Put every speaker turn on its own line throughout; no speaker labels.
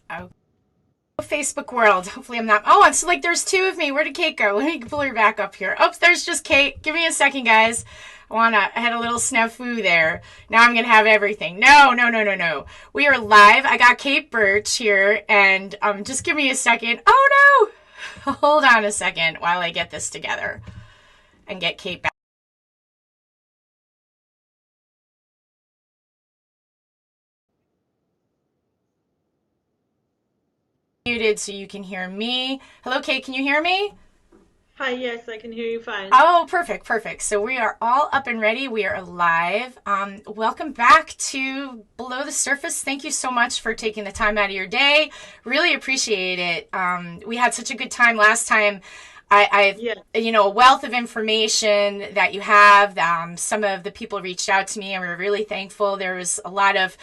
Oh, Facebook world. Hopefully I'm not. Oh, it's like there's two of me. Where did Kate go? Let me pull her back up here. Oops, there's just Kate. Give me a second, guys. I had a little snafu there. Now I'm gonna have everything. No, no, no, no, no. We are live. I got Kate Birch here, and just give me a second. Oh no! Hold on a second while I get this together and get Kate back. Muted so you can hear me. Hello, Kate. Can you hear me?
Hi, yes, I can hear you fine.
Oh, perfect, perfect. So we are all up and ready. We are live. Welcome back to Below the Surface. Thank you so much for taking the time out of your day. Really appreciate it. We had such a good time last time.
Yeah,
A wealth of information that you have. Some of the people reached out to me and we were really thankful. There was a lot of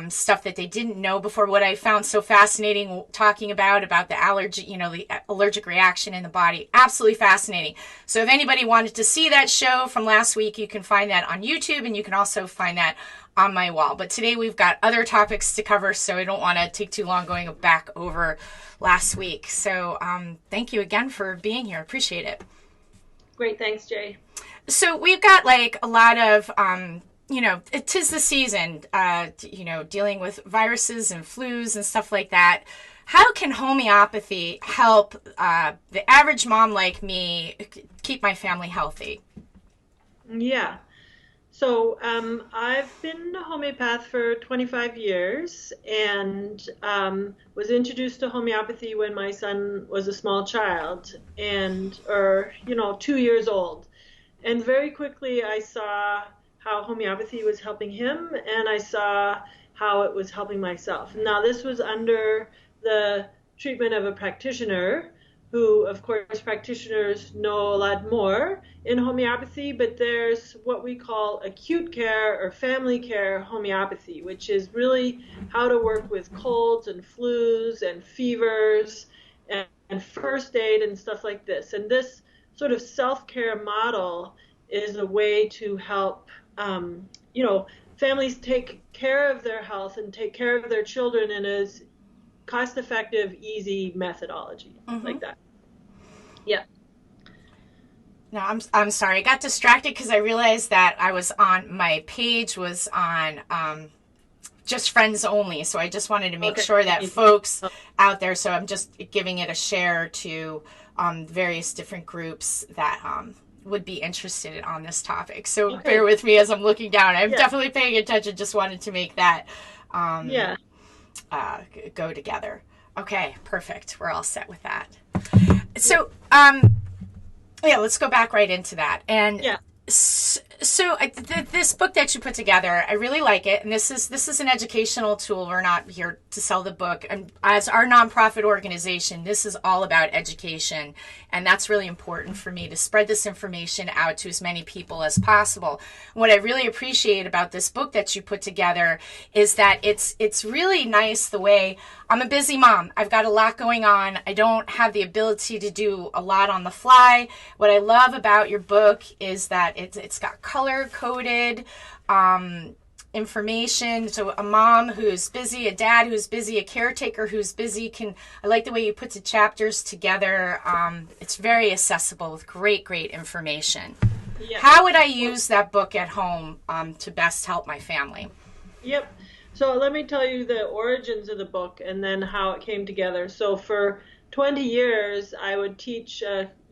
stuff that they didn't know before. What I found so fascinating talking about the allergy, the allergic reaction in the body. Absolutely fascinating. So if anybody wanted to see that show from last week, you can find that on YouTube and you can also find that on my wall. But today we've got other topics to cover, so I don't want to take too long going back over last week. So thank you again for being here. Appreciate it.
great. Thanks, Jay.
So we've got like a lot of, it 'tis the season, dealing with viruses and flus and stuff like that. How can homeopathy help the average mom like me keep my family healthy?
Yeah. So, I've been a homeopath for 25 years and was introduced to homeopathy when my son was a small child or 2 years old. And very quickly I saw how homeopathy was helping him and I saw how it was helping myself. Now, this was under the treatment of a practitioner who, of course, practitioners know a lot more in homeopathy, but there's what we call acute care or family care homeopathy, which is really how to work with colds and flus and fevers and first aid and stuff like this. And this sort of self-care model is a way to help, families take care of their health and take care of their children in a cost-effective, easy methodology
Mm-hmm.
like that. Yeah.
No, I'm sorry. I got distracted because I realized that my page was on just friends only. So I just wanted to make
Okay.
sure that folks out there. So I'm just giving it a share to various different groups that would be interested on this topic. So bear
Okay.
with me as I'm looking down. I'm
Yeah.
definitely paying attention. Just wanted to make that um,
Yeah.
go together. Okay, perfect. We're all set with that.
Yeah.
So yeah, let's go back right into that. And
Yeah.
this book that you put together, I really like it. And this is an educational tool. We're not here to sell the book. And as our nonprofit organization, this is all about education, and that's really important for me to spread this information out to as many people as possible. What I really appreciate about this book that you put together is that it's really nice the way. I'm a busy mom. I've got a lot going on. I don't have the ability to do a lot on the fly. What I love about your book is that it's got color coded information. So a mom who's busy, a dad who's busy, a caretaker who's busy can. I like the way you put the chapters together. It's very accessible with great information.
Yeah.
How would I
Well,
use that book at home to best help my family?
yep. So let me tell you the origins of the book and then how it came together. So for 20 years, I would teach,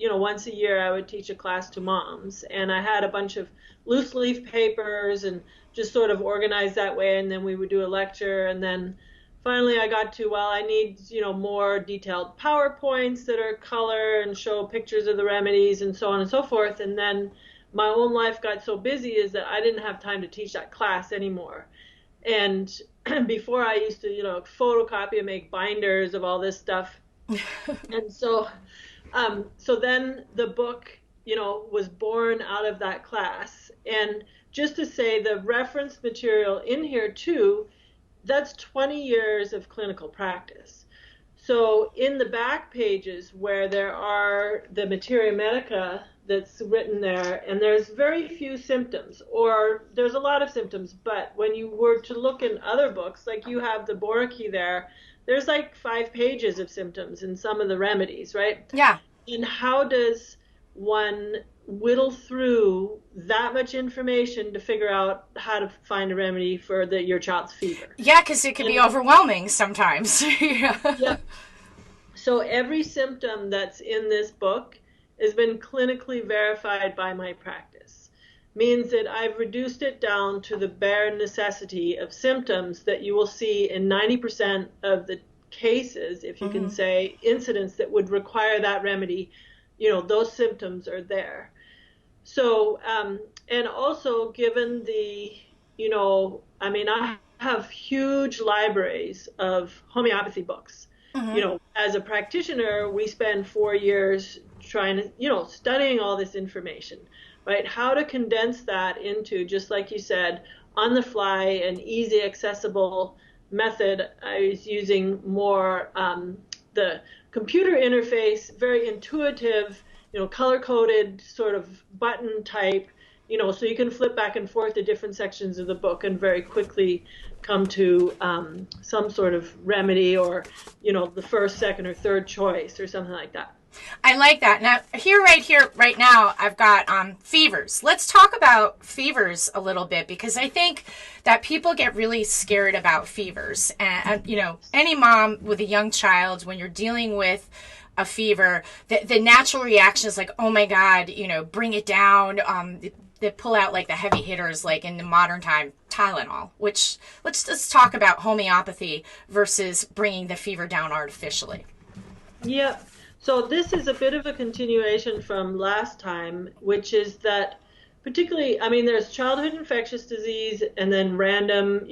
once a year, I would teach a class to moms. And I had a bunch of loose leaf papers and just sort of organized that way. And then we would do a lecture. And then finally I got to, well, I need, more detailed PowerPoints that are color and show pictures of the remedies and so on and so forth. And then my own life got so busy is that I didn't have time to teach that class anymore. And before I used to, photocopy and make binders of all this stuff. And so then the book, was born out of that class. And just to say the reference material in here too, that's 20 years of clinical practice. So in the back pages where there are the materia medica that's written there, and there's very few symptoms, or there's a lot of symptoms, but when you were to look in other books, like you have the Boraki there, there's like 5 pages of symptoms in some of the remedies, right?
Yeah.
And how does one whittle through that much information to figure out how to find a remedy for your child's fever?
Yeah, because it could be
And
overwhelming sometimes. Yeah.
yeah, so every symptom that's in this book has been clinically verified by my practice. Means that I've reduced it down to the bare necessity of symptoms that you will see in 90% of the cases, if you can say, incidents that would require that remedy. Those symptoms are there. So, and also given I have huge libraries of homeopathy books. As a practitioner, we spend 4 years trying to, studying all this information, right? How to condense that into, just like you said, on the fly, an easy, accessible method. I was using more the computer interface, very intuitive, color-coded sort of button type, so you can flip back and forth to different sections of the book and very quickly come to some sort of remedy or, the first, second, or third choice or something like that.
I like that. Now, right now, I've got fevers. Let's talk about fevers a little bit, because I think that people get really scared about fevers. And any mom with a young child, when you're dealing with a fever, the natural reaction is like, oh my God, bring it down. They pull out like the heavy hitters, like in the modern time, Tylenol, which let's just talk about homeopathy versus bringing the fever down artificially.
Yeah. So this is a bit of a continuation from last time, which is that particularly, there's childhood infectious disease and then random,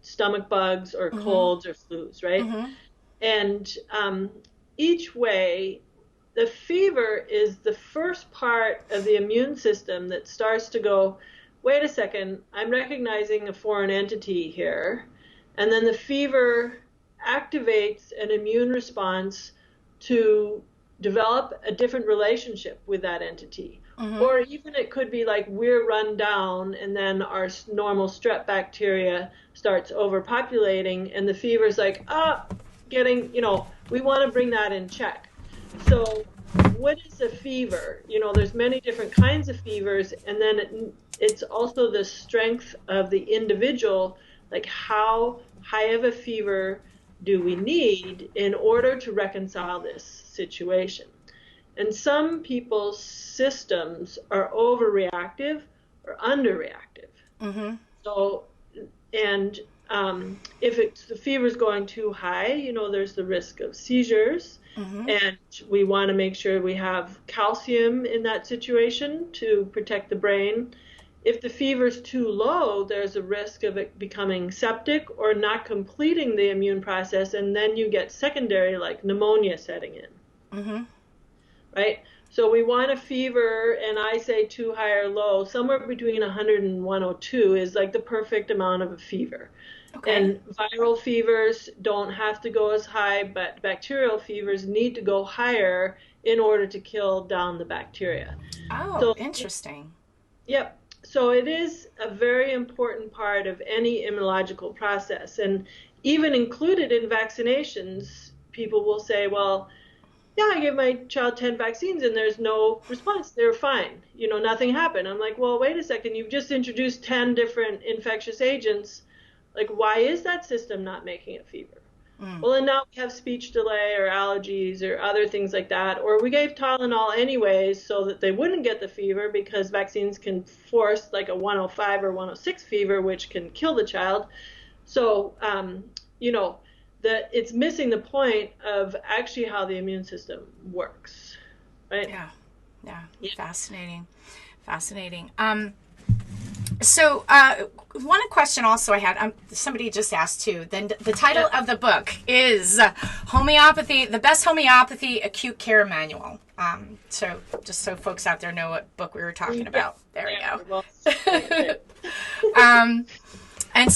stomach bugs or colds or flus, right? And each way, the fever is the first part of the immune system that starts to go, wait a second, I'm recognizing a foreign entity here. And then the fever activates an immune response to develop a different relationship with that entity. Or even it could be like we're run down and then our normal strep bacteria starts overpopulating and the fever's like, we want to bring that in check. So what is a fever? There's many different kinds of fevers, and then it's also the strength of the individual, like how high of a fever do we need in order to reconcile this situation? And some people's systems are overreactive or underreactive. So, and if the fever's going too high, there's the risk of seizures. And we want to make sure we have calcium in that situation to protect the brain. If the fever's too low, there's a risk of it becoming septic or not completing the immune process, and then you get secondary, like pneumonia setting in. Right? So we want a fever, and I say too high or low, somewhere between 100 and 102 is like the perfect amount of a fever. Okay. And viral fevers don't have to go as high, but bacterial fevers need to go higher in order to kill down the bacteria.
Oh, so, interesting.
Yep. So it is a very important part of any immunological process. And even included in vaccinations, people will say, well, yeah, I gave my child 10 vaccines and there's no response. They're fine. Nothing happened. I'm like, well, wait a second. You've just introduced 10 different infectious agents. Like, why is that system not making a fever? Well, and now we have speech delay or allergies or other things like that. Or we gave Tylenol anyways so that they wouldn't get the fever, because vaccines can force like a 105 or 106 fever, which can kill the child. So, it's missing the point of actually how the immune system works, right?
Yeah. Fascinating. So one question also I had, somebody just asked too, then the title of the book is Homeopathy, the Best Homeopathy Acute Care Manual. So just so folks out there know what book we were talking about. There we go. And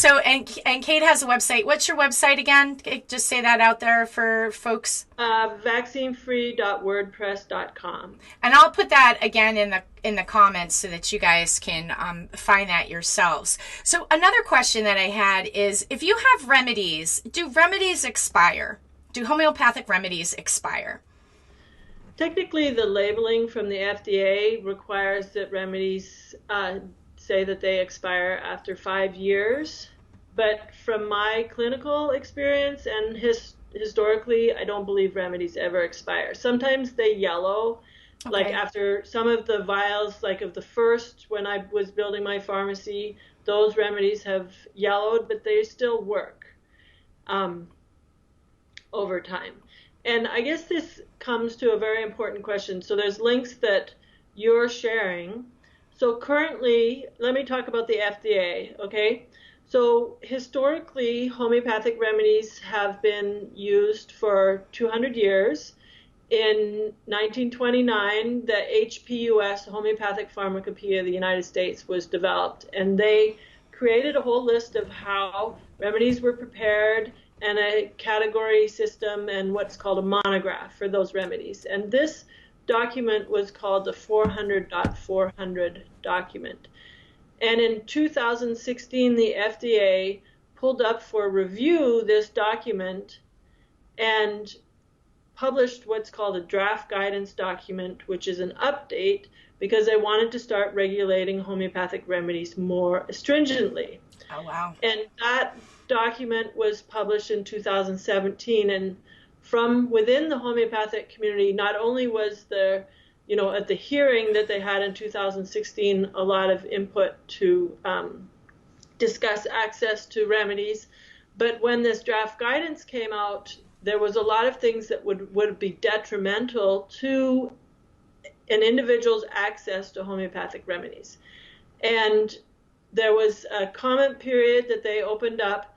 Kate has a website. What's your website again? Just say that out there for folks.
Vaccinefree.wordpress.com.
And I'll put that again in the comments so that you guys can find that yourselves. So another question that I had is, if you have remedies, do remedies expire? Do homeopathic remedies expire?
Technically, the labeling from the FDA requires that remedies say that they expire after 5 years. But from my clinical experience and historically, I don't believe remedies ever expire. Sometimes they yellow, okay. Like after some of the vials, like of the first, when I was building my pharmacy, those remedies have yellowed, but they still work over time. And I guess this comes to a very important question. So there's links that you're sharing. So currently, let me talk about the FDA, okay? So historically, homeopathic remedies have been used for 200 years. In 1929, the HPUS, Homeopathic Pharmacopoeia of the United States, was developed, and they created a whole list of how remedies were prepared and a category system and what's called a monograph for those remedies. And this document was called the 400.400 document. And in 2016, the FDA pulled up for review this document and published what's called a draft guidance document, which is an update because they wanted to start regulating homeopathic remedies more stringently.
Oh, wow.
And that document was published in 2017, and from within the homeopathic community, not only was there, at the hearing that they had in 2016, a lot of input to discuss access to remedies, but when this draft guidance came out, there was a lot of things that would be detrimental to an individual's access to homeopathic remedies. And there was a comment period that they opened up,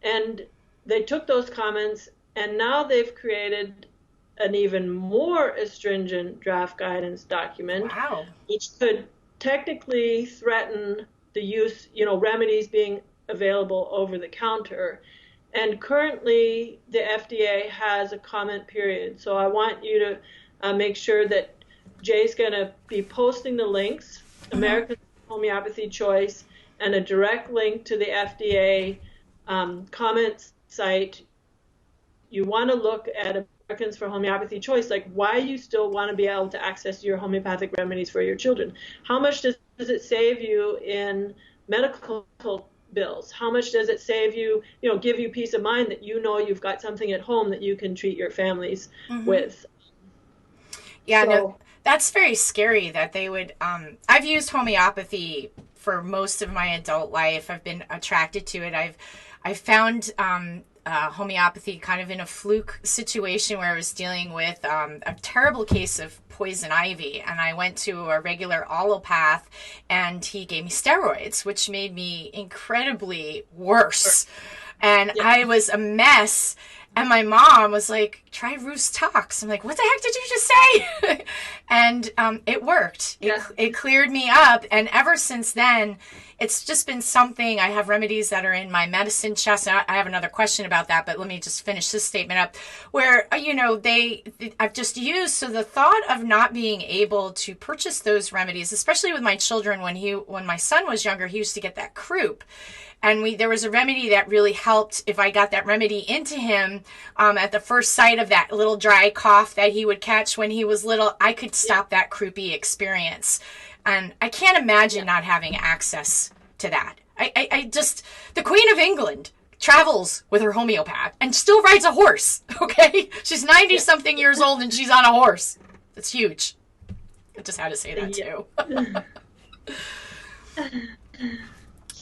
and they took those comments, and now they've created an even more stringent draft guidance document,
wow,
which could technically threaten the use, remedies being available over the counter. And currently, the FDA has a comment period. So I want you to make sure that Jay's going to be posting the links, American Homeopathy Choice, and a direct link to the FDA comments site. You want to look at Americans for Homeopathy Choice, like why you still want to be able to access your homeopathic remedies for your children. How much does it save you in medical bills? How much does it save you, give you peace of mind that you've got something at home that you can treat your families with?
Yeah, no, that's very scary that they would, I've used homeopathy for most of my adult life. I've been attracted to it. I've found homeopathy kind of in a fluke situation where I was dealing with a terrible case of poison ivy, and I went to a regular allopath, and he gave me steroids, which made me incredibly worse. And I was a mess. And my mom was like, try Roost Tox. I'm like, what the heck did you just say? And it worked. It cleared me up. And ever since then, it's just been something. I have remedies that are in my medicine chest. I have another question about that, but let me just finish this statement up. Where, I've just used. So the thought of not being able to purchase those remedies, especially with my children, when my son was younger, he used to get that croup. And there was a remedy that really helped. If I got that remedy into him at the first sight of that little dry cough that he would catch when he was little, I could stop that croupy experience. And I can't imagine not having access to that. I just, the Queen of England travels with her homeopath and still rides a horse, okay? She's 90-something years old and she's on a horse. It's huge. I just had to say that too.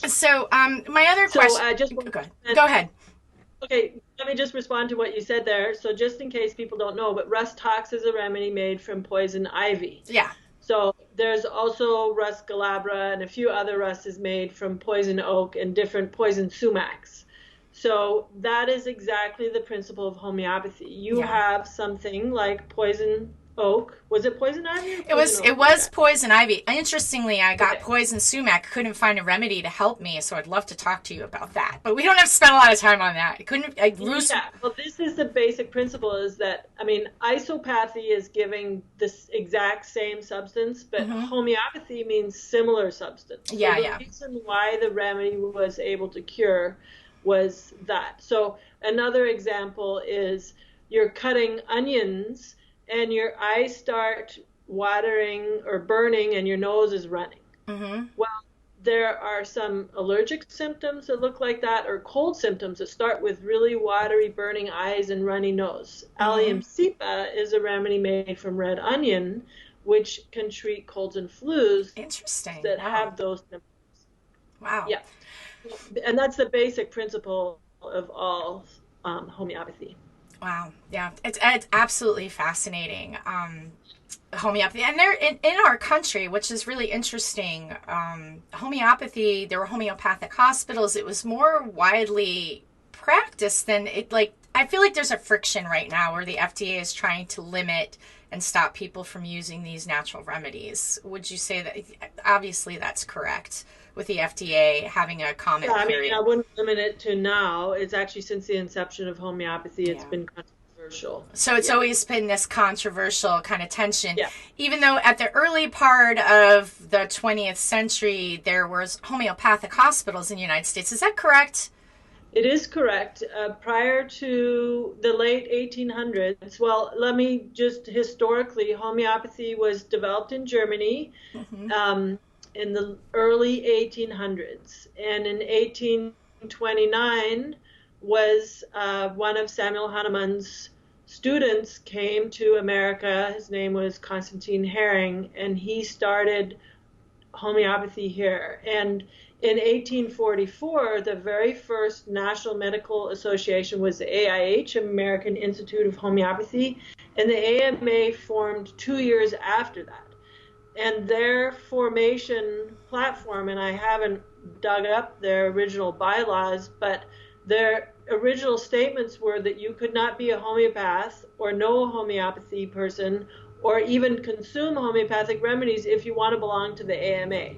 So, my other question. Go ahead.
Okay, let me just respond to what you said there. So, just in case people don't know, but Rust Tox is a remedy made from poison ivy.
Yeah.
So, there's also Rust Galabra, and a few other rusts is made from poison oak and different poison sumacs. So, that is exactly the principle of homeopathy. You have something like poison oak. Was it poison ivy or
It
poison
was
oak?
it was poison ivy. Interestingly, I got
Okay.
poison sumac. Couldn't find a remedy to help me, so I'd love to talk to you about that. But we don't have to spend a lot of time on that. I couldn't. I lose.
Yeah, well, this is the basic principle is that, I mean, isopathy is giving this exact same substance, but
Mm-hmm.
homeopathy means similar substance. So
Yeah,
the
yeah.
reason why the remedy was able to cure was that. So another example is you're cutting onions and your eyes start watering or burning and your nose is running.
Mm-hmm.
Well, there are some allergic symptoms that look like that, or cold symptoms that start with really watery, burning eyes and runny nose.
Mm-hmm.
Allium cepa is a remedy made from red onion, which can treat colds and flus
Interesting.
that
Wow.
have those symptoms.
Wow.
Yeah, and that's the basic principle of all homeopathy.
Wow. Yeah. It's absolutely fascinating. Homeopathy, and they're in our country, which is really interesting. Homeopathy, there were homeopathic hospitals. It was more widely practiced than it. Like, I feel like there's a friction right now where the FDA is trying to limit and stop people from using these natural remedies. Would you say that? Obviously, that's correct with the FDA having a
Yeah,
comment
I mean, I
period.
wouldn't limit it to now. It's actually since the inception of homeopathy, it's
Yeah.
been controversial.
So it's
Yeah,
always been this controversial kind of tension.
yeah.
Even though at the early part of the 20th century, there was homeopathic hospitals in the United States. Is that correct?
It is correct. Prior to the late 1800s, well, let me just historically, homeopathy was developed in Germany
Mm-hmm.
in the early 1800s. And in 1829 was one of Samuel Hahnemann's students came to America. His name was Constantine Herring, and he started homeopathy here. And in 1844, the very first National Medical Association was the AIH, American Institute of Homeopathy, and the AMA formed 2 years after that. And their formation platform, and I haven't dug up their original bylaws, but their original statements were that you could not be a homeopath or know a homeopathy person or even consume homeopathic remedies if you want to belong to the AMA.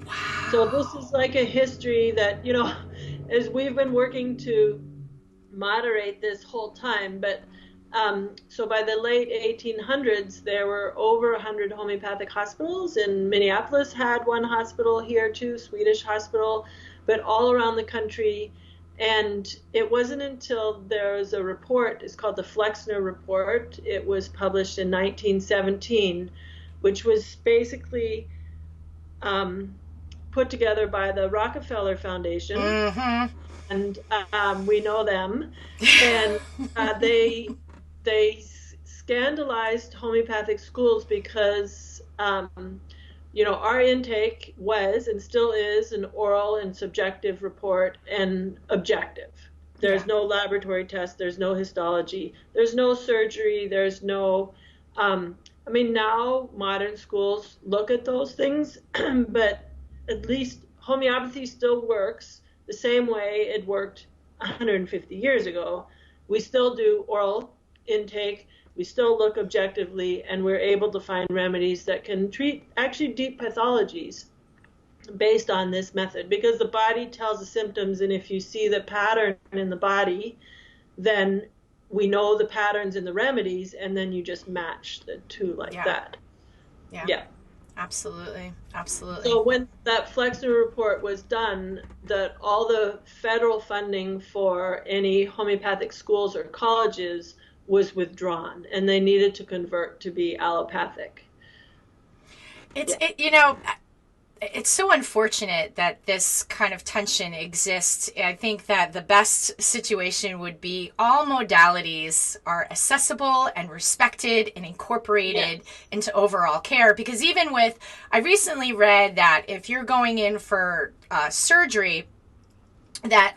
So this is like a history that, as we've been working to moderate this whole time, but so by the late 1800s, there were over 100 homeopathic hospitals, and Minneapolis had one hospital here too, Swedish hospital, but all around the country. And it wasn't until there was a report, it's called the Flexner Report. It was published in 1917, which was basically put together by the Rockefeller Foundation,
Mm-hmm.
and we know them. And they scandalized homeopathic schools because our intake was and still is an oral and subjective report and objective.
Yeah.
There's no laboratory test, there's no histology, there's no surgery, there's no now modern schools look at those things, but at least homeopathy still works the same way it worked 150 years ago. We still do oral intake, we still look objectively, and we're able to find remedies that can treat actually deep pathologies based on this method, because the body tells the symptoms, and if you see the pattern in the body, then we know the patterns in the remedies, and then you just match the two like
Yeah.
that.
Yeah.
Yeah.
Absolutely. Absolutely.
So when that Flexner report was done, that all the federal funding for any homeopathic schools or colleges was withdrawn, and they needed to convert to be allopathic.
It's
Yeah.
it's so unfortunate that this kind of tension exists. I think that the best situation would be all modalities are accessible and respected and incorporated into overall care. Because even with, I recently read that if you're going in for surgery, that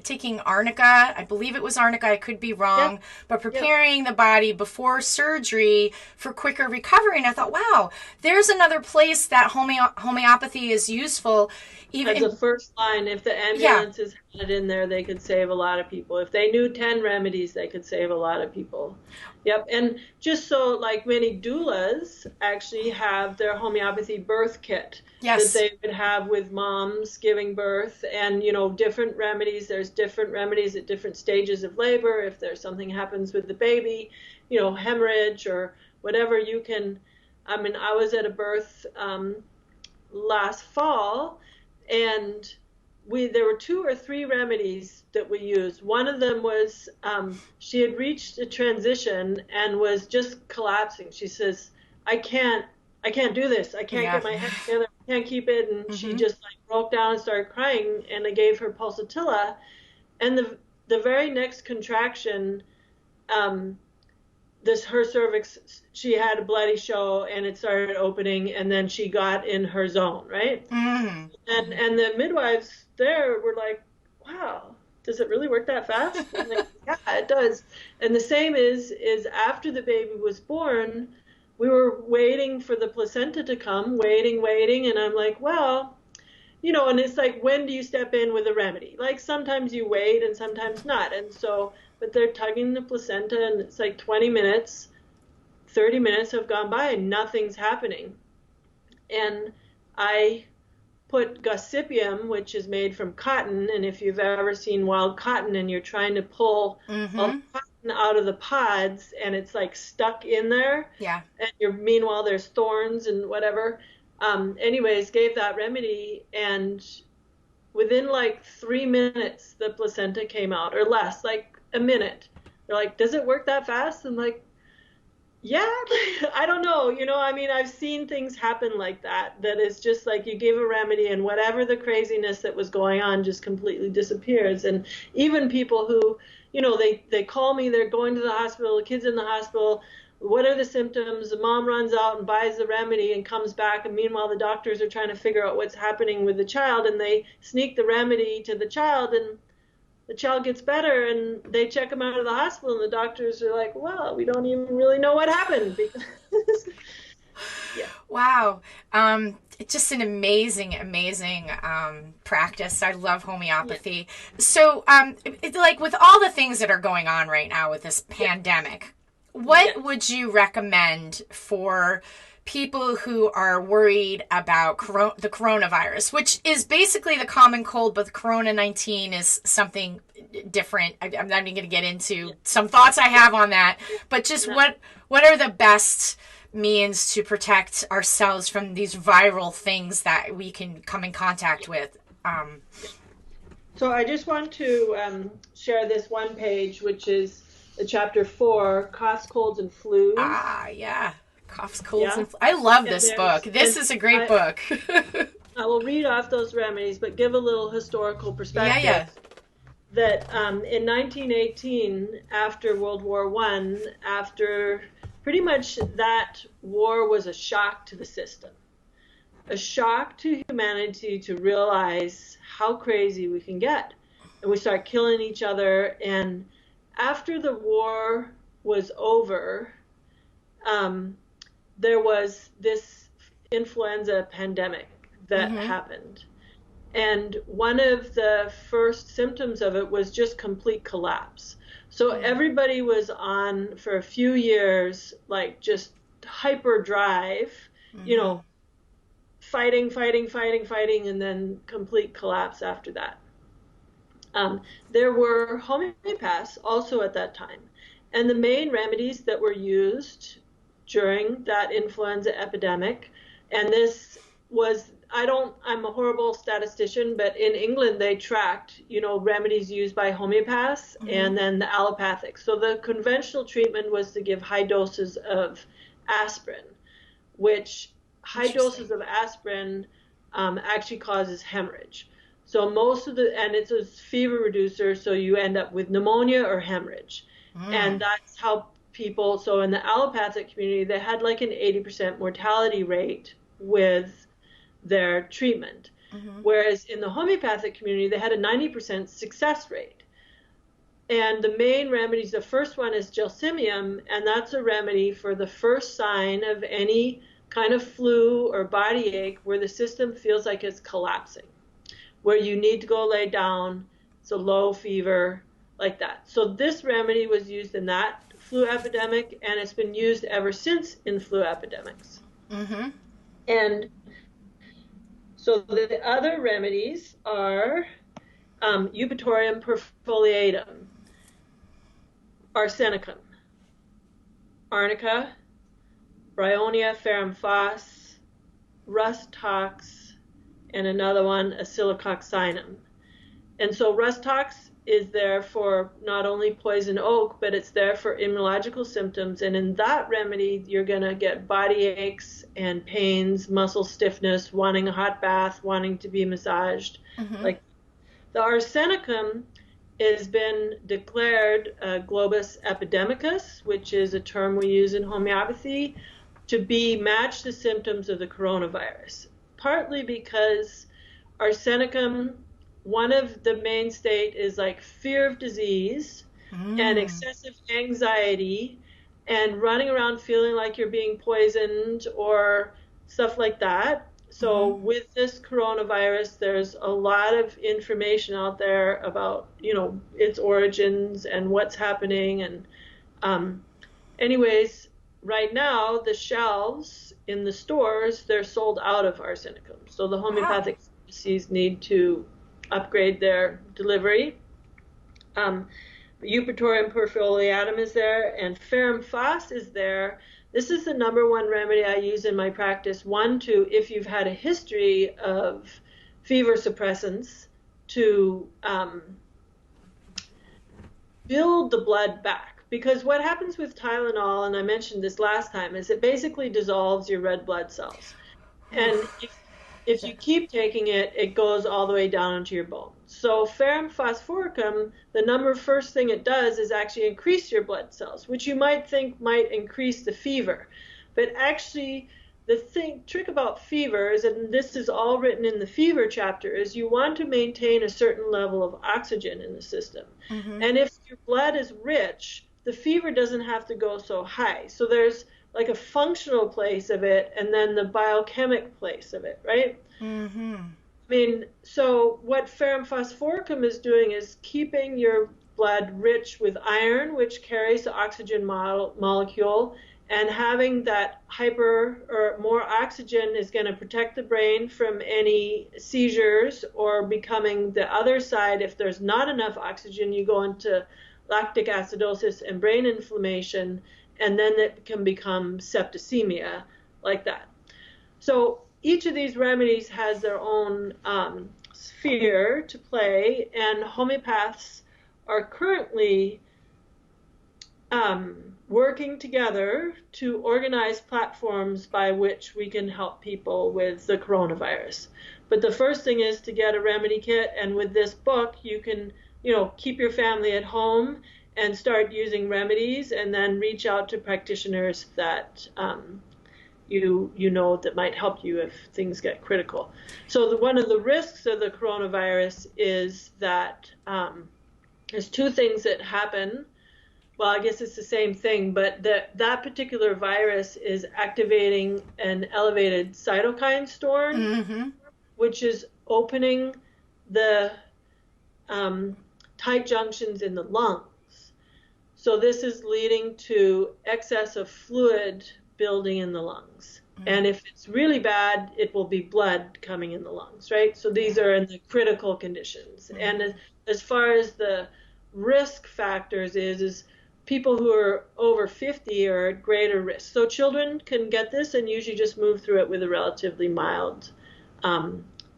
taking arnica, I believe it was arnica, I could be wrong,
Yep.
but preparing the body before surgery for quicker recovery. And I thought, wow, there's another place that homeopathy is useful.
As a first line, if the ambulances had it in there, they could save a lot of people. If they knew 10 remedies, they could save a lot of people. Yep. And just so, like, many doulas actually have their homeopathy birth kit that
Yes.
they would have with moms giving birth, and, different remedies. There's different remedies at different stages of labor. If there's something happens with the baby, hemorrhage or whatever, you can. I mean, I was at a birth last fall, and there were two or three remedies that we used. One of them was she had reached a transition and was just collapsing. She says, I can't do this. I can't
Yeah.
get my head together. I can't keep it." And she
Mm-hmm.
just like broke down and started crying. And I gave her pulsatilla, and the very next contraction, um, her cervix, she had a bloody show, and it started opening, and then she got in her zone, right?
Mm-hmm.
And the midwives there were like, "Wow, does it really work that fast?" I'm like, "Yeah, it does." And the same is after the baby was born, we were waiting for the placenta to come, waiting, and I'm like, "Well, and it's like, when do you step in with a remedy? Like, sometimes you wait and sometimes not." And so, but they're tugging the placenta, and it's like 20 minutes, 30 minutes have gone by and nothing's happening. And I put gossypium, which is made from cotton, and if you've ever seen wild cotton and you're trying to pull all the
Mm-hmm.
cotton out of the pods and it's like stuck in there,
Yeah.
and meanwhile there's thorns and whatever. Anyways, gave that remedy, and within like 3 minutes the placenta came out, or less, like a minute. They're like, "Does it work that fast?" I'm like, "Yeah." I don't know. I mean, I've seen things happen like that, that is just like you give a remedy and whatever the craziness that was going on just completely disappears. And even people who, they call me, they're going to the hospital, the kid's in the hospital, what are the symptoms? The mom runs out and buys the remedy and comes back, and meanwhile the doctors are trying to figure out what's happening with the child, and they sneak the remedy to the child, and the child gets better, and they check him out of the hospital, and the doctors are like, "Well, we don't even really know what happened," because yeah.
Wow. It's just an amazing, amazing practice. I love
Yeah.
homeopathy. So, like with all the things that are going on right now with this
Yeah.
pandemic, what
Yes.
would you recommend for people who are worried about the coronavirus, which is basically the common cold, but Corona-19 is something different. I'm not even going to get into
Yeah.
some thoughts I have on that, but just
No.
what are the best means to protect ourselves from these viral things that we can come in contact with? Um,
So I just want to share this one page, which is the chapter 4, coughs, colds, and flus.
yeah. Coughs, colds,
Yeah.
and I love
And
this book. This
and
is a great
I,
book.
I will read off those remedies, but give a little historical
Yeah,
perspective.
yeah.
That in 1918, after World War I, after pretty much that war was a shock to the system, a shock to humanity to realize how crazy we can get. And we start killing each other. And after the war was over, um, there was this influenza pandemic that
Mm-hmm.
happened. And one of the first symptoms of it was just complete collapse. So everybody was on, for a few years, like just hyper drive, you
Mm-hmm.
know, fighting, and then complete collapse after that. There were homeopaths also at that time. And the main remedies that were used during that influenza epidemic, and this was, I'm a horrible statistician, but in England they tracked, remedies used by homeopaths
Mm-hmm.
and then the allopathic. So the conventional treatment was to give high doses of aspirin, which high
Interesting.
doses of aspirin actually causes hemorrhage. So and it's a fever reducer, so you end up with pneumonia or hemorrhage. And
Mm.
that's how people, so in the allopathic community, they had like an 80% mortality rate with their treatment.
Mm-hmm.
Whereas in the homeopathic community, they had a 90% success rate. And the main remedies, the first one is gelsemium, and that's a remedy for the first sign of any kind of flu or body ache where the system feels like it's collapsing, where you need to go lay down, it's a low fever, like that. So this remedy was used in that flu epidemic, and it's been used ever since in flu epidemics.
Mm-hmm.
And so the other remedies are Eupatorium perfoliatum, arsenicum, arnica, Bryonia ferrum fas, rust tox, and another one, Acylococcinum. And so rust tox is there for not only poison oak, but it's there for immunological symptoms. And in that remedy, you're going to get body aches and pains, muscle stiffness, wanting a hot bath, wanting to be massaged.
Mm-hmm.
Like the arsenicum has been declared globus epidemicus, which is a term we use in homeopathy, to be match the symptoms of the coronavirus, partly because arsenicum, one of the main state is like fear of disease and excessive anxiety and running around feeling like you're being poisoned or stuff like that. So with this coronavirus, there's a lot of information out there about, its origins and what's happening. And anyways, right now, the shelves in the stores, they're sold out of arsenicum. So the homeopathic pharmacies need to upgrade their delivery. Eupatorium perfoliatum is there, and ferrum fas is there. This is the number one remedy I use in my practice. One, if you've had a history of fever suppressants, to build the blood back. Because what happens with Tylenol, and I mentioned this last time, is it basically dissolves your red blood cells. And if you keep taking it, it goes all the way down into your bones. So ferrum phosphoricum, the first thing it does is actually increase your blood cells, which you might think might increase the fever. But actually, the trick about fevers, and this is all written in the fever chapter, is you want to maintain a certain level of oxygen in the system. Mm-hmm. And if your blood is rich, the fever doesn't have to go so high. So there's like a functional place of it and then the biochemic place of it, right? Mm-hmm. I mean, so what ferrum phosphoricum is doing is keeping your blood rich with iron, which carries the oxygen molecule, and having that hyper or more oxygen is going to protect the brain from any seizures or becoming the other side. If there's not enough oxygen, you go into lactic acidosis and brain inflammation, and then it can become septicemia like that. So each of these remedies has their own sphere to play, and homeopaths are currently working together to organize platforms by which we can help people with the coronavirus. But the first thing is to get a remedy kit, and with this book, you can, keep your family at home and start using remedies, and then reach out to practitioners that that might help you if things get critical. So one of the risks of the coronavirus is that there's two things that happen. Well, I guess it's the same thing, but that particular virus is activating an elevated cytokine storm, which is opening the tight junctions in the lungs. So this is leading to excess of fluid building in the lungs. And if it's really bad, it will be blood coming in the lungs, right? So these are in the critical conditions. And as far as the risk factors is people who are over 50 are at greater risk. So children can get this and usually just move through it with a relatively mild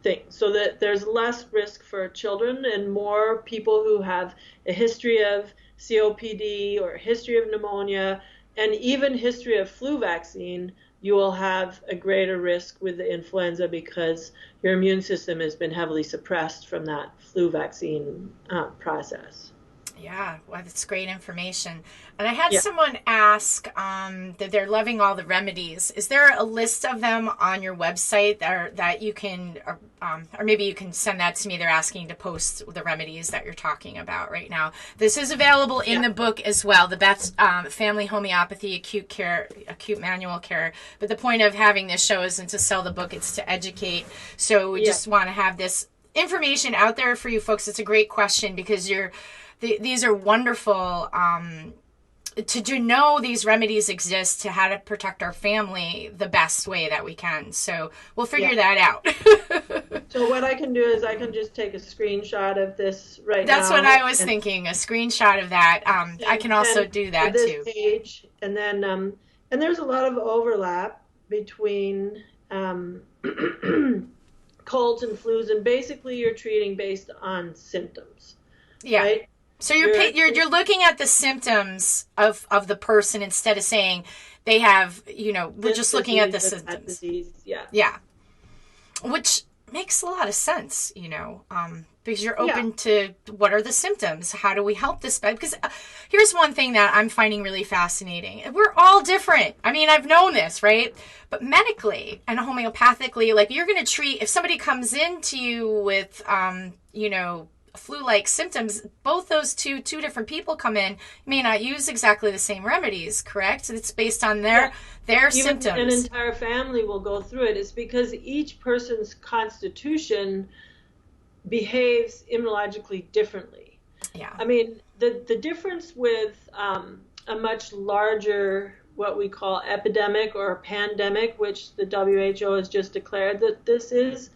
thing. So that there's less risk for children and more people who have a history of COPD or a history of pneumonia and even history of flu vaccine. You will have a greater risk with the influenza because your immune system has been heavily suppressed from that flu vaccine process.
Yeah, well, that's great information. And I had someone ask that they're loving all the remedies. Is there a list of them on your website that you can, or maybe you can send that to me? They're asking to post the remedies that you're talking about right now. This is available in the book as well, the Best Family Homeopathy Acute Manual Care. But the point of having this show isn't to sell the book, it's to educate. So we just want to have this information out there for you folks. It's a great question because these are wonderful to know these remedies exist, to how to protect our family the best way that we can. So we'll figure
Yeah.
that out.
So what I can do is I can just take a screenshot of this right
That's what
now
I was
and
thinking, a screenshot of that. I can also
send
do
to
that
this
too.
page, and then and there's a lot of overlap between colds and flus, and basically you're treating based on symptoms,
Yeah.
right?
So
You're
you're looking at the symptoms of the person instead of saying they have, we're
this
just looking at
disease,
the
that
symptoms.
disease, yeah,
Yeah. Which makes a lot of sense, because you're
yeah.
open to what are the symptoms? How do we help this? Because here's one thing that I'm finding really fascinating. We're all different. I mean, I've known this, right? But medically and homeopathically, like you're going to treat, if somebody comes into you with, flu-like symptoms, both those two different people come in, may not use exactly the same remedies, correct? It's based on
Yeah.
their
Even an
symptoms.
entire family will go through it. It's because each person's constitution behaves immunologically differently.
Yeah.
I mean, the difference with a much larger, what we call epidemic or pandemic, which the WHO has just declared that this is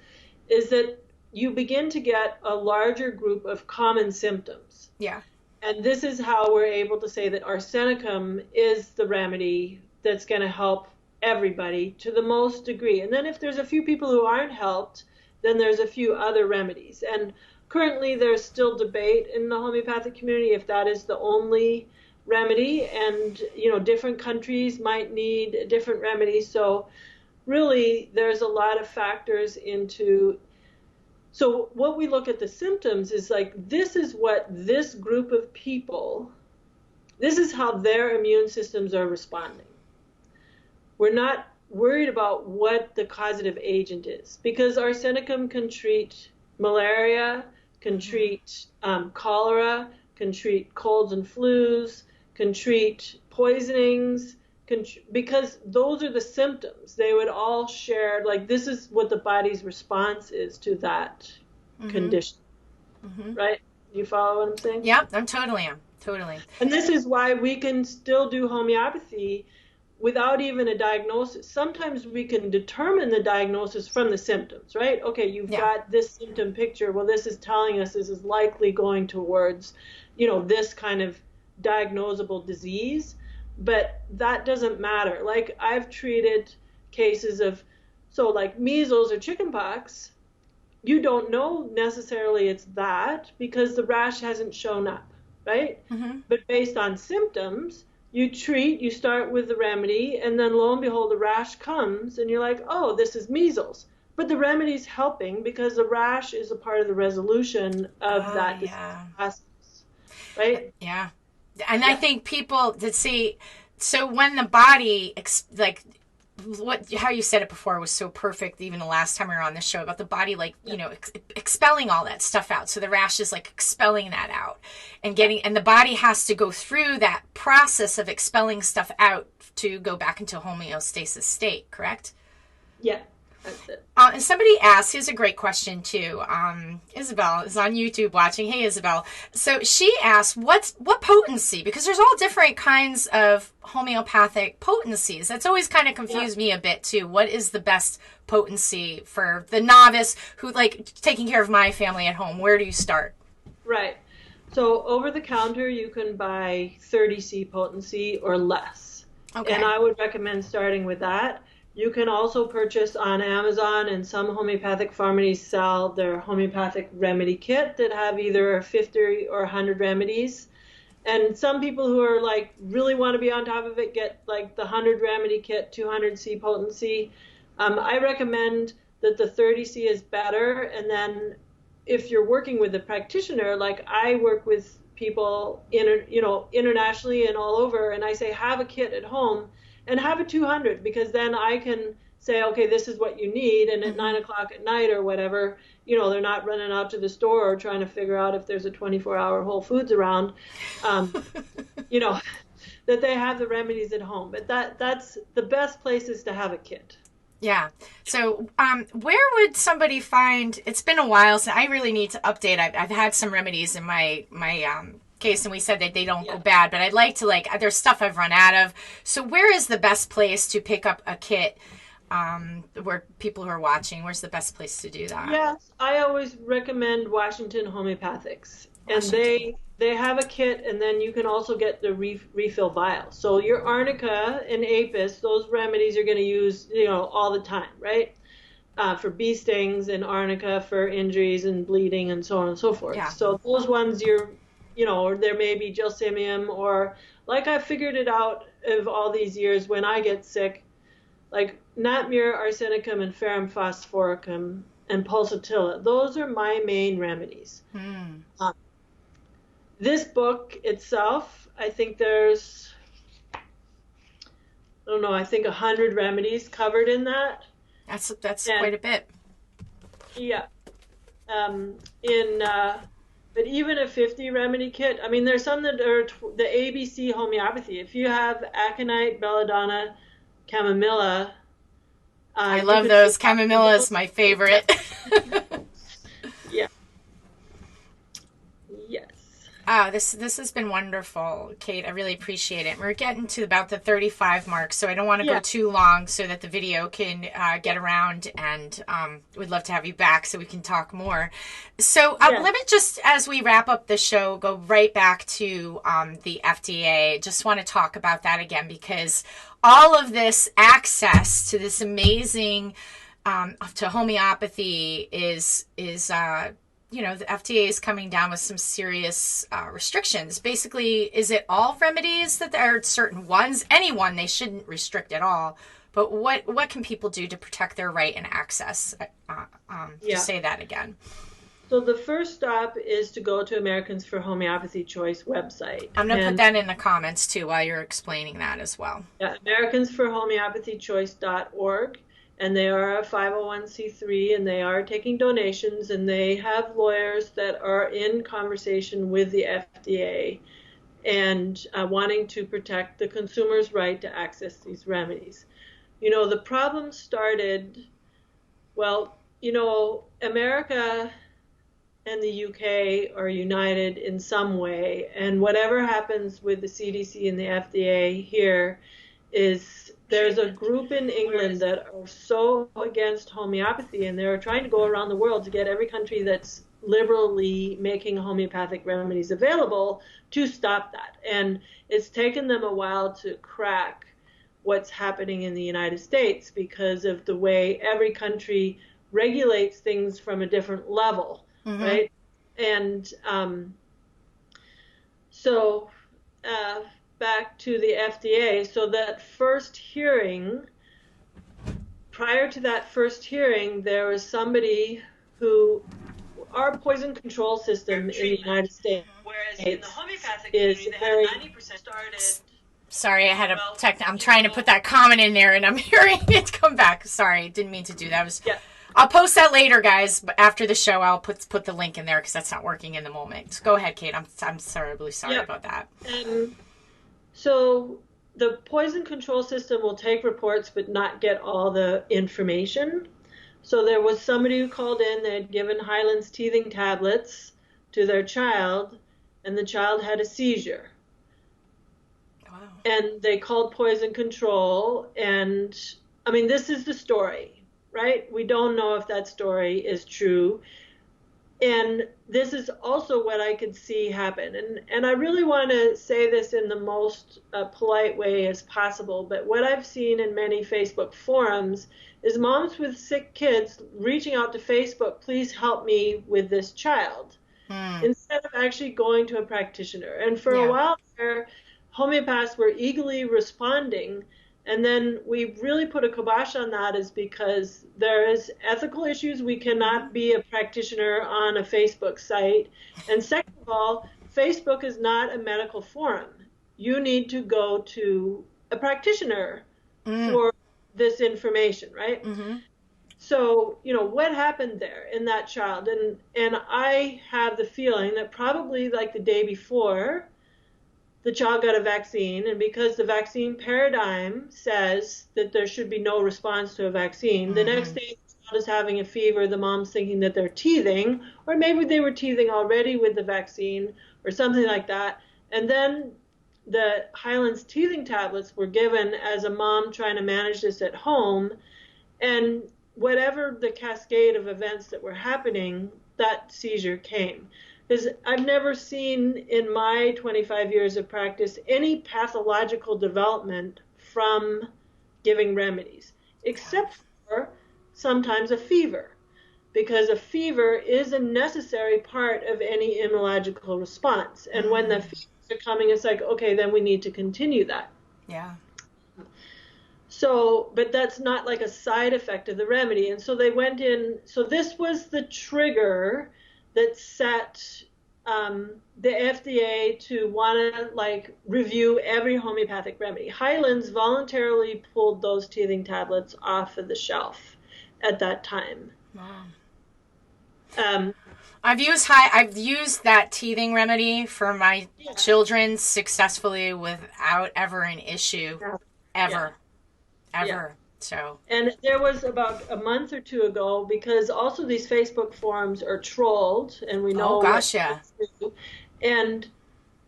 that you begin to get a larger group of common symptoms.
Yeah.
And this is how we're able to say that arsenicum is the remedy that's going to help everybody to the most degree. And then if there's a few people who aren't helped, then there's a few other remedies. And currently there's still debate in the homeopathic community if that is the only remedy. And, different countries might need different remedies. So really there's a lot of factors into. So what we look at the symptoms is like, this is what this group of people, this is how their immune systems are responding. We're not worried about what the causative agent is, because arsenicum can treat malaria, can treat cholera, can treat colds and flus, can treat poisonings, because those are the symptoms. They would all share, like, this is what the body's response is to that condition, right? You follow what I'm saying?
Yeah, I'm totally am. Totally.
And this is why we can still do homeopathy without even a diagnosis. Sometimes we can determine the diagnosis from the symptoms, right? Okay, you've got this symptom picture. Well, this is telling us this is likely going towards, this kind of diagnosable disease. But that doesn't matter. Like, I've treated cases of, so like measles or chickenpox, you don't know necessarily it's that because the rash hasn't shown up, right? But based on symptoms, you start with the remedy, and then lo and behold, the rash comes, and you're like, oh, this is measles. But the remedy's helping because the rash is a part of the resolution of that disease process, right?
Yeah. And I think people that see, so when the body, how you said it before was so perfect, even the last time we were on the show, about the body, expelling all that stuff out. So the rash is like expelling that out and and the body has to go through that process of expelling stuff out to go back into homeostasis state, correct?
Yeah. That's it.
And somebody asked, here's a great question too. Isabel is on YouTube watching. Hey, Isabel. So she asked, what potency? Because there's all different kinds of homeopathic potencies. That's always kind of confused me a bit too. What is the best potency for the novice who taking care of my family at home? Where do you start?
Right. So over the counter, you can buy 30C potency or less. Okay. And I would recommend starting with that. You can also purchase on Amazon, and some homeopathic pharmacies sell their homeopathic remedy kit that have either 50 or 100 remedies. And some people who are really want to be on top of it get the 100 remedy kit, 200C potency. I recommend that the 30C is better. And then if you're working with a practitioner, like I work with people internationally and all over, and I say have a kit at home. And have a 200, because then I can say, okay, this is what you need. And at 9 o'clock at night or whatever, they're not running out to the store or trying to figure out if there's a 24-hour Whole Foods around, that they have the remedies at home. But that's the best place is to have a kit.
Yeah. So where would somebody find, it's been a while, so I really need to update. I've had some remedies in my case, and we said that they don't go
Yeah.
bad, but I'd like to, like, there's stuff I've run out of. So where is the best place to pick up a kit, where people who are watching, where's the best place to do that?
Yes, I always recommend Washington Homeopathics, and
Washington.
they have a kit, and then you can also get the refill vial. So your arnica and apis, those remedies you're going to use, all the time, right? For bee stings, and arnica for injuries and bleeding and so on and so forth.
Yeah.
So those ones or there may be gelsemium, or like I figured it out of all these years when I get sick, like natmir, arsenicum, and ferrum phosphoricum, and pulsatilla. Those are my main remedies.
Hmm.
Um, this book itself, I think there's, I don't know, I think 100 remedies covered in that.
That's
And
quite a bit.
yeah, in but even a 50 remedy kit, I mean, there's some that are the ABC homeopathy. If you have aconite, belladonna, chamomilla,
I
you
love
could
those.
do
Chamomilla is
those.
my favorite.
Yeah. Yes.
This has been wonderful, Kate. I really appreciate it. We're getting to about the 35 mark, so I don't want to go
Yeah.
too long so that the video can get around, and we'd love to have you back so we can talk more. So
Yeah.
let me just, as we wrap up the show, go right back to the FDA. Just want to talk about that again, because all of this access to this amazing to homeopathy is the FDA is coming down with some serious restrictions. Basically, is it all remedies that there are certain ones? Anyone they shouldn't restrict at all. But what can people do to protect their right and access?
Yeah.
Just say that again.
So the first stop is to go to Americans for Homeopathy Choice website.
I'm going to put
And
that in the comments too while you're explaining that as well.
yeah, americansforhomeopathychoice.org. And they are a 501c3, and they are taking donations, and they have lawyers that are in conversation with the FDA and wanting to protect the consumer's right to access these remedies. The problem started, well, America and the UK are united in some way, and whatever happens with the CDC and the FDA here is there's a group in England that are so against homeopathy, and they're trying to go around the world to get every country that's liberally making homeopathic remedies available to stop that. And it's taken them a while to crack what's happening in the United States because of the way every country regulates things from a different level,
Mm-hmm.
right? And so back to the FDA. So that first hearing, prior to that first hearing, there was somebody who, our poison control system in the United States,
Whereas in the homeopathic
is
community, they
very
had a 90% started.
Sorry, I had a
Well,
I'm trying to put that comment in there, and I'm hearing it come back. Sorry, didn't mean to do that.
Yeah.
I'll post that later, guys. But after the show, I'll put the link in there because that's not working in the moment. So go ahead, Kate. I'm terribly sorry
Yep.
about that.
And so the poison control system will take reports but not get all the information. So there was somebody who called in, they had given Highland's teething tablets to their child, and the child had a seizure.
Wow.
And they called poison control, and I mean, this is the story, right? We don't know if that story is true. And this is also what I could see happen. And I really want to say this in the most polite way as possible, but what I've seen in many Facebook forums is moms with sick kids reaching out to Facebook, please help me with this child, instead of actually going to a practitioner. And for a while there, homeopaths were eagerly responding. And then we really put a kibosh on that is because there is ethical issues. We cannot be a practitioner on a Facebook site. And second of all, Facebook is not a medical forum. You need to go to a practitioner for this information, right?
Mm-hmm.
So, what happened there in that child? And I have the feeling that probably like the day before, the child got a vaccine, and because the vaccine paradigm says that there should be no response to a vaccine, the next day the is having a fever, the mom's thinking that they're teething, or maybe they were teething already with the vaccine or something like that. And then the Highland's teething tablets were given as a mom trying to manage this at home. And whatever the cascade of events that were happening, that seizure came. Because I've never seen in my 25 years of practice any pathological development from giving remedies, except for sometimes a fever, because a fever is a necessary part of any immunological response. And when the fevers are coming, it's like, okay, then we need to continue that.
Yeah.
So, but that's not like a side effect of the remedy. And so they went in, so this was the trigger that set the FDA to want to like review every homeopathic remedy. Highlands voluntarily pulled those teething tablets off of the shelf at that time.
Wow. I've used that teething remedy for my children successfully without ever an issue, ever. So.
And there was about a month or two ago, because also these Facebook forums are trolled, and we know.
Oh gosh, yeah.
And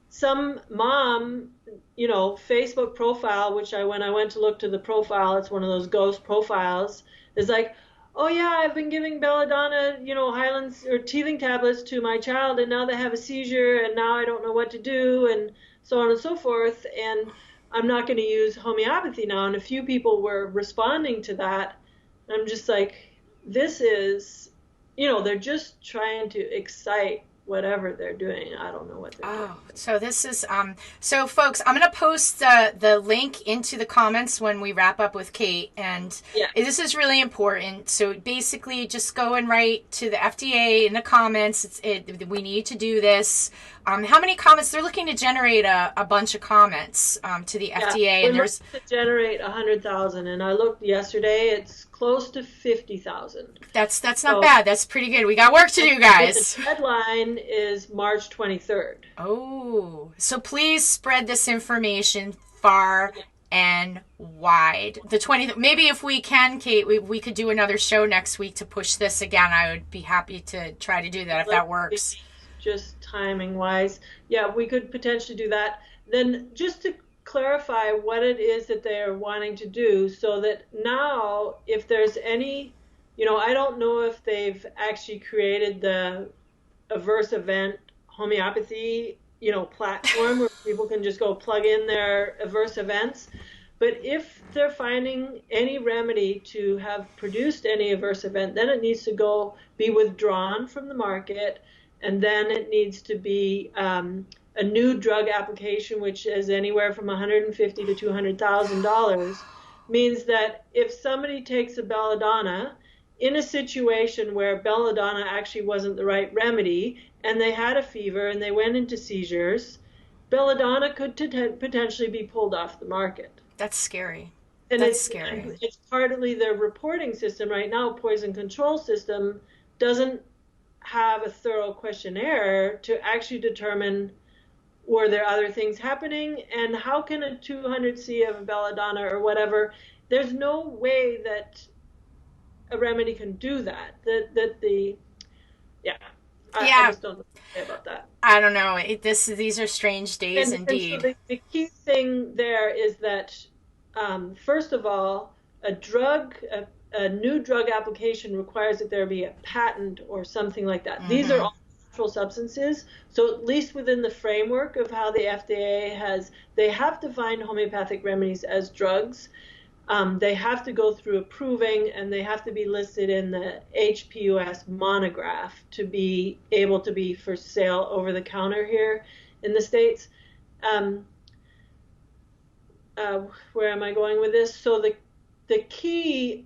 some mom, Facebook profile, which when I went to look to the profile, it's one of those ghost profiles, is like, oh yeah, I've been giving belladonna, Highlands or teething tablets to my child, and now they have a seizure, and now I don't know what to do, and so on and so forth, and I'm not going to use homeopathy now. And a few people were responding to that. I'm just like, this is, they're just trying to excite whatever they're doing. I don't know what they're doing.
So this is, so folks, I'm going to post the link into the comments when we wrap up with Kate. And this is really important. So basically just go and write to the FDA in the comments. We need to do this. How many comments? They're looking to generate a bunch of comments to the FDA. And there's
to generate 100,000. And I looked yesterday, it's close to 50,000.
That's not bad. That's pretty good. We got work to do, guys.
The deadline is March 23rd.
Oh, so please spread this information far and wide. Maybe if we can, Kate, we could do another show next week to push this again. I would be happy to try to do that if that works.
Just timing wise. Yeah, we could potentially do that. Then just to clarify what it is that they are wanting to do, so that now if there's any, I don't know if they've actually created the adverse event homeopathy, platform where people can just go plug in their adverse events. But if they're finding any remedy to have produced any adverse event, then it needs to be withdrawn from the market, and then it needs to be a new drug application, which is anywhere from $150,000 to $200,000, means that if somebody takes a belladonna in a situation where belladonna actually wasn't the right remedy, and they had a fever and they went into seizures, belladonna could potentially be pulled off the market.
That's scary.
And
That's scary.
It's partly the reporting system right now. Poison control system doesn't have a thorough questionnaire to actually determine, were there other things happening, and how can a 200C of belladonna or whatever, there's no way that a remedy can do that. I just don't know what to say about that.
I don't know. These are strange days indeed.
And so the key thing there is that, first of all, a new drug application requires that there be a patent or something like that. Mm-hmm. These are all natural substances, so at least within the framework of how the FDA they have to find homeopathic remedies as drugs. They have to go through approving, and they have to be listed in the HPUS monograph to be able to be for sale over the counter here in the States. Where am I going with this? So the key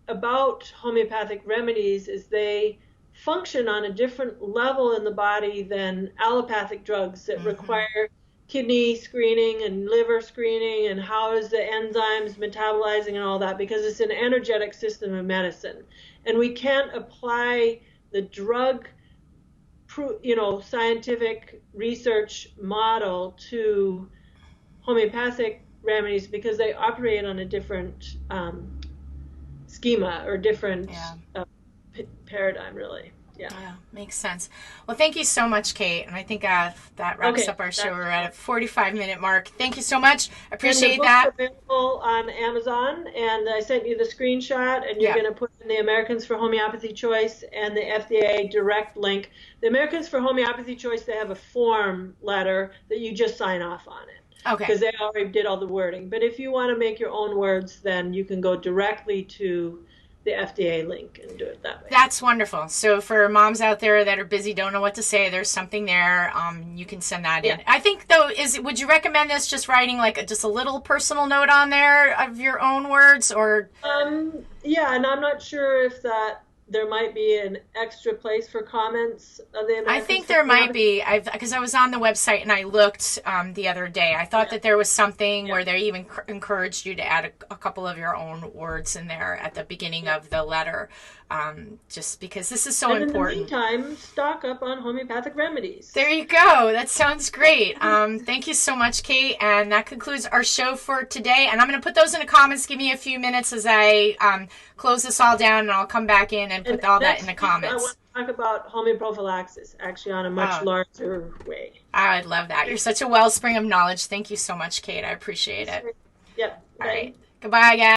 about homeopathic remedies is they function on a different level in the body than allopathic drugs that require kidney screening and liver screening, and how is the enzymes metabolizing and all that, because it's an energetic system of medicine. And we can't apply the drug, scientific research model to homeopathic remedies because they operate on a different schema or different paradigm, really. Yeah.
Makes sense. Well, thank you so much, Kate. And I think that wraps up our show. We're at a 45-minute mark. Thank you so much. Appreciate that.
And the book's available on Amazon, and I sent you the screenshot, and you're going to put in the Americans for Homeopathy Choice and the FDA direct link. The Americans for Homeopathy Choice, they have a form letter that you just sign off on it.
Okay.
Because they already did all the wording. But if you want to make your own words, then you can go directly to the FDA link and do it that way.
That's wonderful. So for moms out there that are busy, don't know what to say, there's something there. You can send that in. I think though, would you recommend this just writing like just a little personal note on there of your own words, or?
Yeah, and I'm not sure if there might be an extra place for comments of the Americans.
I think there might be, because I was on the website and I looked the other day. I thought that there was something where they even encouraged you to add a couple of your own words in there at the beginning of the letter, just because this is so important.
In the meantime, stock up on homeopathic remedies.
There you go. That sounds great. Thank you so much, Kate. And that concludes our show for today. And I'm going to put those in the comments. Give me a few minutes as I close this all down, and I'll come back in and put all that in the comments.
I want to talk about homeoprophylaxis, actually, on a much larger way.
I'd love that. You're such a wellspring of knowledge. Thank you so much, Kate. I appreciate it.
Yep.
All right. Goodbye, guys.